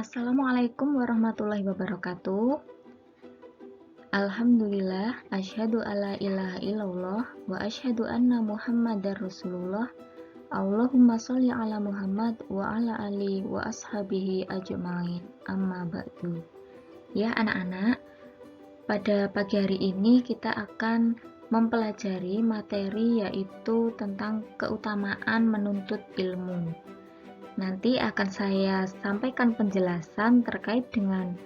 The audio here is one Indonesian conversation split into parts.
Assalamualaikum warahmatullahi wabarakatuh. Alhamdulillah, asyhadu alla ilaha illallah wa asyhadu anna Muhammadar Rasulullah. Allahumma sholli ala Muhammad wa ala ali wa ashabihi ajmain. Amma ba'du. Ya anak-anak, pada pagi hari ini kita akan mempelajari materi yaitu tentang keutamaan menuntut ilmu. Nanti akan saya sampaikan penjelasan terkait dengan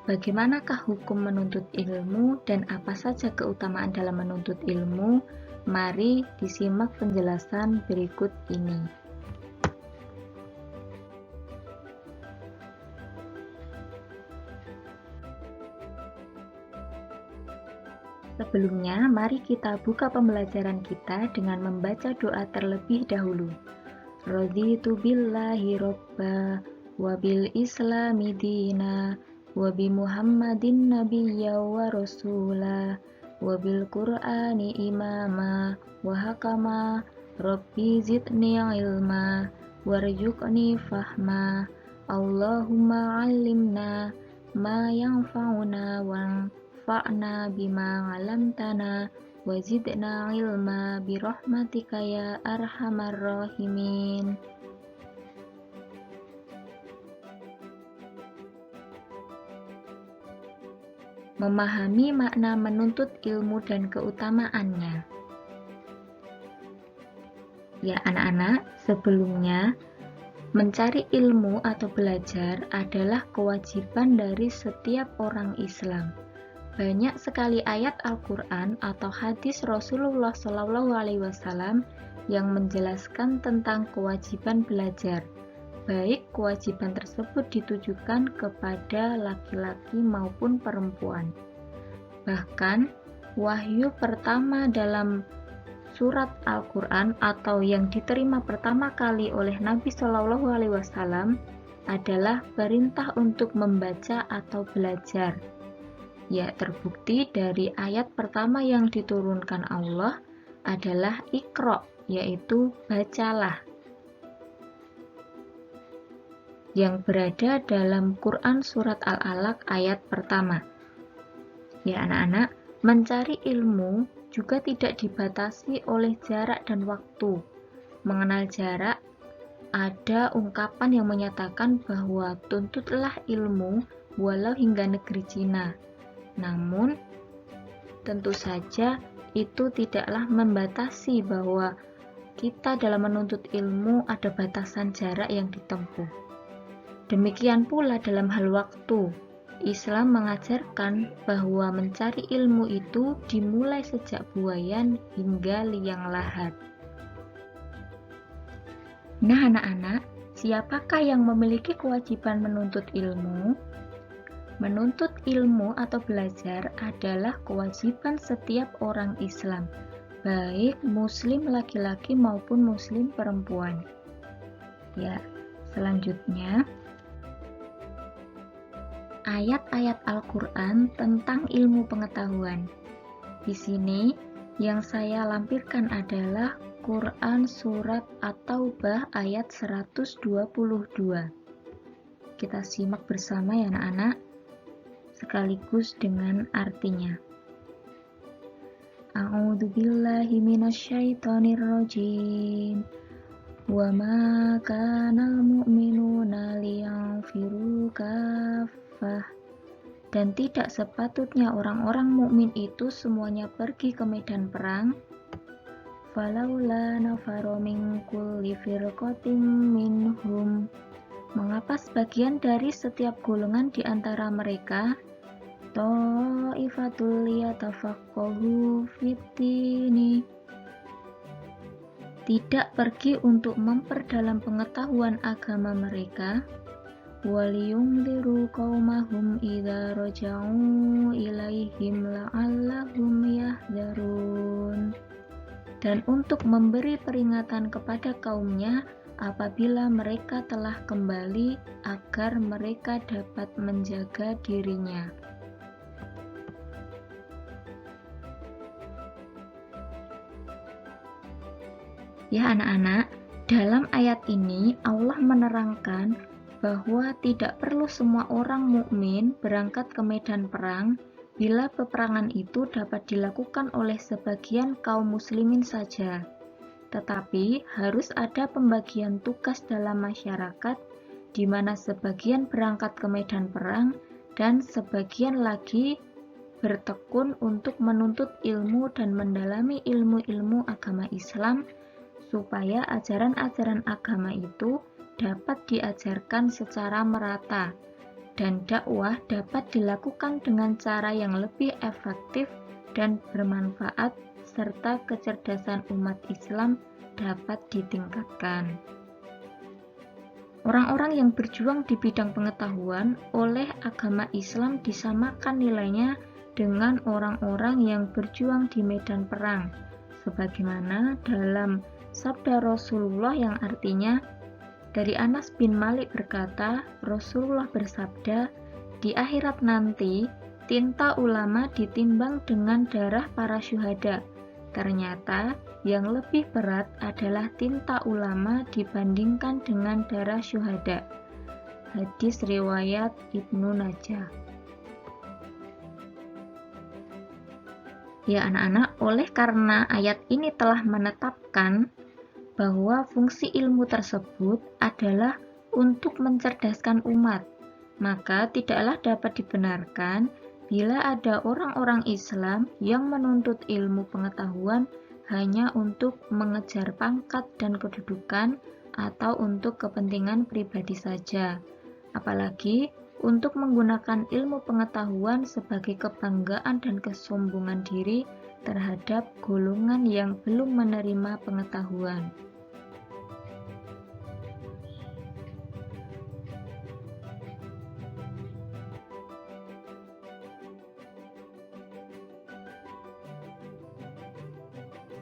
bagaimanakah hukum menuntut ilmu dan apa saja keutamaan dalam menuntut ilmu. Mari disimak penjelasan berikut ini. Sebelumnya, mari kita buka pembelajaran kita dengan membaca doa terlebih dahulu. Raditu billahi robba wa bil islami dina wa bi muhammadin nabiyya wa rasula wa bil qur'ani imama wa hakama rabbi zidni ilma warzuqni fahma Allahumma allimna ma yanfa'una wanfa'na bima 'allamtana wazidna ilma birahmatika ya arhamar rahimin. Memahami makna menuntut ilmu dan keutamaannya. Ya anak-anak, sebelumnya mencari ilmu atau belajar adalah kewajiban dari setiap orang Islam. Banyak sekali ayat Al-Quran atau hadis Rasulullah SAW yang menjelaskan tentang kewajiban belajar. Baik kewajiban tersebut ditujukan kepada laki-laki maupun perempuan. Bahkan, wahyu pertama dalam surat Al-Quran atau yang diterima pertama kali oleh Nabi SAW adalah perintah untuk membaca atau belajar. Ya, terbukti dari ayat pertama yang diturunkan Allah adalah Iqra, yaitu bacalah, yang berada dalam Quran Surat Al-Alaq ayat pertama. Ya anak-anak, mencari ilmu juga tidak dibatasi oleh jarak dan waktu. Mengenal jarak, ada ungkapan yang menyatakan bahwa tuntutlah ilmu walau hingga negeri Cina. Namun, tentu saja itu tidaklah membatasi bahwa kita dalam menuntut ilmu ada batasan jarak yang ditempuh. Demikian pula dalam hal waktu. Islam mengajarkan bahwa mencari ilmu itu dimulai sejak buayan hingga liang lahat. Nah anak-anak, siapakah yang memiliki kewajiban menuntut ilmu? Menuntut ilmu atau belajar adalah kewajiban setiap orang Islam, baik muslim laki-laki maupun muslim perempuan. Ya, selanjutnya ayat-ayat Al-Quran tentang ilmu pengetahuan. Di sini yang saya lampirkan adalah Quran Surat At-Taubah ayat 122. Kita simak bersama ya anak-anak, sekaligus dengan artinya. A'udzubillahi minasyaitonirrajim. Wa ma kanal mu'minuna liyanfiru kaffah. Dan tidak sepatutnya orang-orang mukmin itu semuanya pergi ke medan perang. Falaula nafaru min kulli firqatin minhum. Mengapa sebagian dari setiap golongan di antara mereka ta'ifatul liyatafaqahu fid-dini tidak pergi untuk memperdalam pengetahuan agama mereka, waliyunziru qaumahum idza raja'u ilaihim la'allahum yahdharun, dan untuk memberi peringatan kepada kaumnya apabila mereka telah kembali agar mereka dapat menjaga dirinya. Ya anak-anak, dalam ayat ini Allah menerangkan bahwa tidak perlu semua orang mukmin berangkat ke medan perang bila peperangan itu dapat dilakukan oleh sebagian kaum muslimin saja. Tetapi harus ada pembagian tugas dalam masyarakat di mana sebagian berangkat ke medan perang dan sebagian lagi bertekun untuk menuntut ilmu dan mendalami ilmu-ilmu agama Islam supaya ajaran-ajaran agama itu dapat diajarkan secara merata dan dakwah dapat dilakukan dengan cara yang lebih efektif dan bermanfaat serta kecerdasan umat Islam dapat ditingkatkan. Orang-orang yang berjuang di bidang pengetahuan oleh agama Islam disamakan nilainya dengan orang-orang yang berjuang di medan perang, sebagaimana dalam sabda Rasulullah yang artinya, dari Anas bin Malik berkata, Rasulullah bersabda, di akhirat nanti, tinta ulama ditimbang dengan darah para syuhada. Ternyata, yang lebih berat adalah tinta ulama dibandingkan dengan darah syuhada. Hadis riwayat Ibnu Najah. Ya anak-anak, oleh karena ayat ini telah menetapkan bahwa fungsi ilmu tersebut adalah untuk mencerdaskan umat, maka tidaklah dapat dibenarkan bila ada orang-orang Islam yang menuntut ilmu pengetahuan hanya untuk mengejar pangkat dan kedudukan atau untuk kepentingan pribadi saja, apalagi untuk menggunakan ilmu pengetahuan sebagai kebanggaan dan kesombongan diri terhadap golongan yang belum menerima pengetahuan.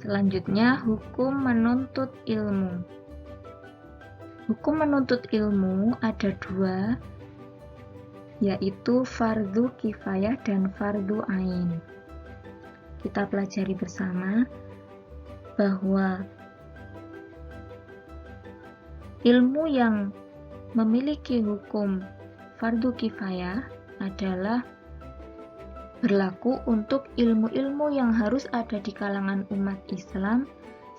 Selanjutnya, hukum menuntut ilmu. Hukum menuntut ilmu ada dua, yaitu fardu kifayah dan fardu ain. Kita pelajari bersama bahwa ilmu yang memiliki hukum fardu kifayah adalah berlaku untuk ilmu-ilmu yang harus ada di kalangan umat Islam,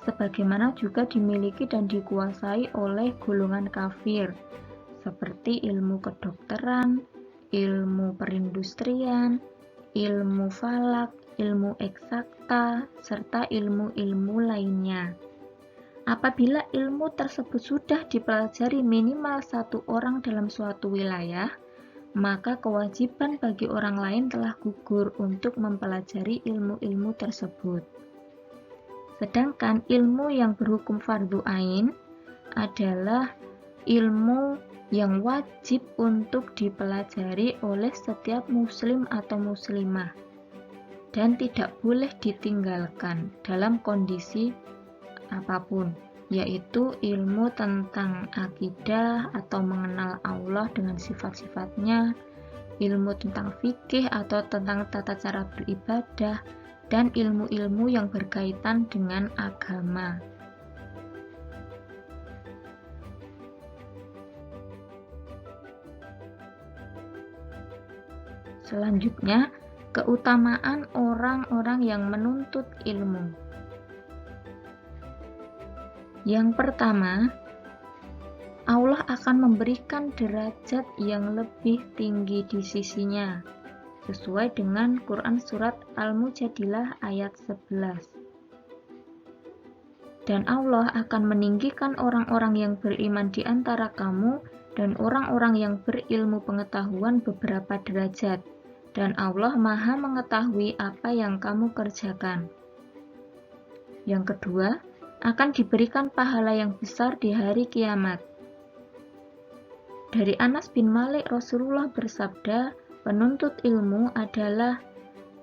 sebagaimana juga dimiliki dan dikuasai oleh golongan kafir, seperti ilmu kedokteran, ilmu perindustrian, ilmu falak, ilmu eksakta, serta ilmu-ilmu lainnya. Apabila ilmu tersebut sudah dipelajari minimal satu orang dalam suatu wilayah, maka kewajiban bagi orang lain telah gugur untuk mempelajari ilmu-ilmu tersebut. Sedangkan ilmu yang berhukum fardu ain adalah ilmu yang wajib untuk dipelajari oleh setiap muslim atau muslimah dan tidak boleh ditinggalkan dalam kondisi apapun, yaitu ilmu tentang akidah atau mengenal Allah dengan sifat-sifatnya, ilmu tentang fikih atau tentang tata cara beribadah, dan ilmu-ilmu yang berkaitan dengan agama. Selanjutnya, keutamaan orang-orang yang menuntut ilmu. Yang pertama, Allah akan memberikan derajat yang lebih tinggi di sisinya, sesuai dengan Quran Surat Al-Mujadilah ayat 11. Dan Allah akan meninggikan orang-orang yang beriman di antara kamu dan orang-orang yang berilmu pengetahuan beberapa derajat, dan Allah Maha mengetahui apa yang kamu kerjakan. Yang kedua, akan diberikan pahala yang besar di hari kiamat. Dari Anas bin Malik, Rasulullah bersabda, penuntut ilmu adalah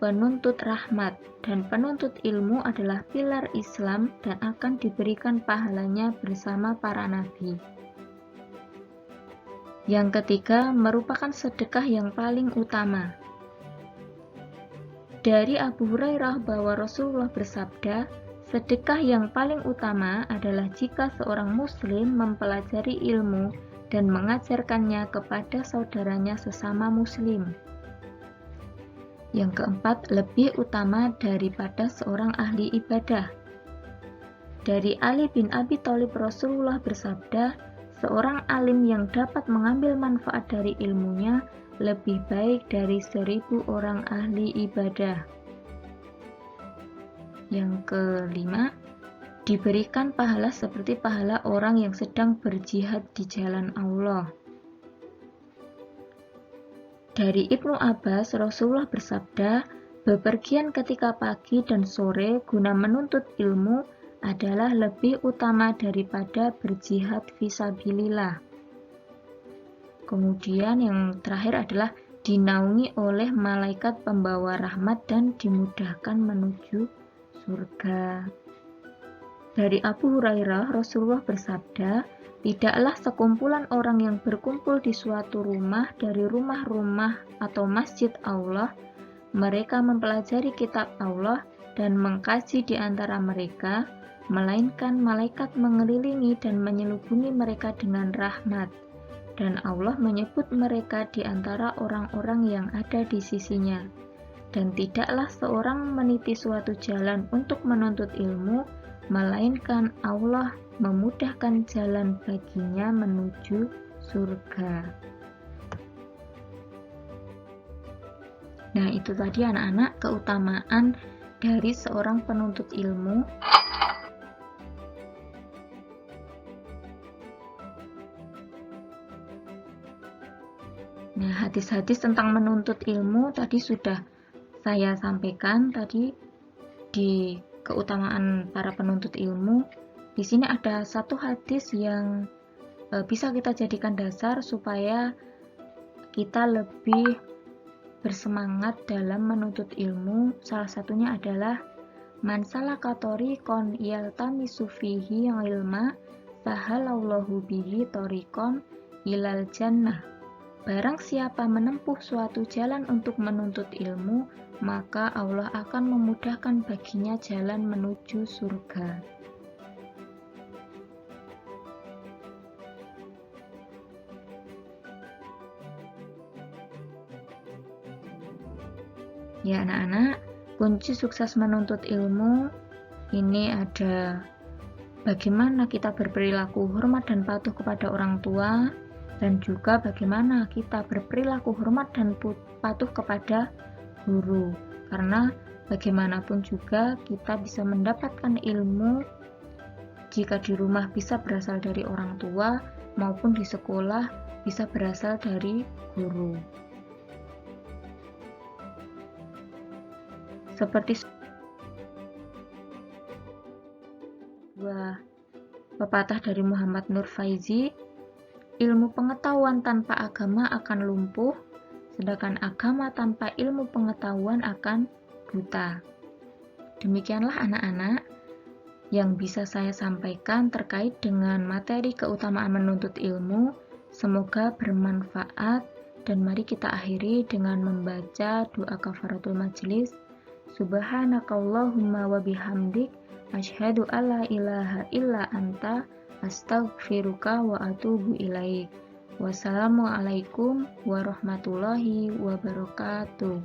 penuntut rahmat, dan penuntut ilmu adalah pilar Islam dan akan diberikan pahalanya bersama para nabi. Yang ketiga, merupakan sedekah yang paling utama. Dari Abu Hurairah bahwa Rasulullah bersabda, sedekah yang paling utama adalah jika seorang muslim mempelajari ilmu dan mengajarkannya kepada saudaranya sesama muslim. Yang keempat, lebih utama daripada seorang ahli ibadah. Dari Ali bin Abi Thalib, Rasulullah bersabda, seorang alim yang dapat mengambil manfaat dari ilmunya lebih baik dari 1000 orang ahli ibadah. Yang kelima, diberikan pahala seperti pahala orang yang sedang berjihad di jalan Allah. Dari Ibnu Abbas, Rasulullah bersabda, bepergian ketika pagi dan sore guna menuntut ilmu adalah lebih utama daripada berjihad fisabilillah. Kemudian yang terakhir adalah dinaungi oleh malaikat pembawa rahmat dan dimudahkan menuju surga. Dari Abu Hurairah, Rasulullah bersabda, tidaklah sekumpulan orang yang berkumpul di suatu rumah dari rumah-rumah atau masjid Allah, mereka mempelajari kitab Allah dan mengkaji di antara mereka, melainkan malaikat mengelilingi dan menyelubungi mereka dengan rahmat, dan Allah menyebut mereka di antara orang-orang yang ada di sisinya. Dan tidaklah seorang meniti suatu jalan untuk menuntut ilmu, melainkan Allah memudahkan jalan baginya menuju surga. Nah, itu tadi anak-anak keutamaan dari seorang penuntut ilmu. Nah, hadis-hadis tentang menuntut ilmu tadi sudah saya sampaikan tadi di keutamaan para penuntut ilmu. Di sini ada satu hadis yang bisa kita jadikan dasar supaya kita lebih bersemangat dalam menuntut ilmu. Salah satunya adalah man salaka thoriqan yaltamisu fihi ilma sahalallahu bihi thoriqan ilal jannah. Barang siapa menempuh suatu jalan untuk menuntut ilmu, maka Allah akan memudahkan baginya jalan menuju surga. Ya anak-anak, kunci sukses menuntut ilmu ini ada bagaimana kita berperilaku hormat dan patuh kepada orang tua, dan juga bagaimana kita berperilaku hormat dan patuh kepada guru. Karena bagaimanapun juga kita bisa mendapatkan ilmu jika di rumah bisa berasal dari orang tua maupun di sekolah bisa berasal dari guru. Seperti sebuah pepatah dari Muhammad Nur Faizi, ilmu pengetahuan tanpa agama akan lumpuh, sedangkan agama tanpa ilmu pengetahuan akan buta. Demikianlah anak-anak yang bisa saya sampaikan terkait dengan materi keutamaan menuntut ilmu. Semoga bermanfaat, dan mari kita akhiri dengan membaca doa kafaratul majelis. Subhanakallahumma wa bihamdik, asyhadu alla ilaha illa anta, astaghfiruka wa atubu ilaik. Wassalamualaikum warahmatullahi wabarakatuh.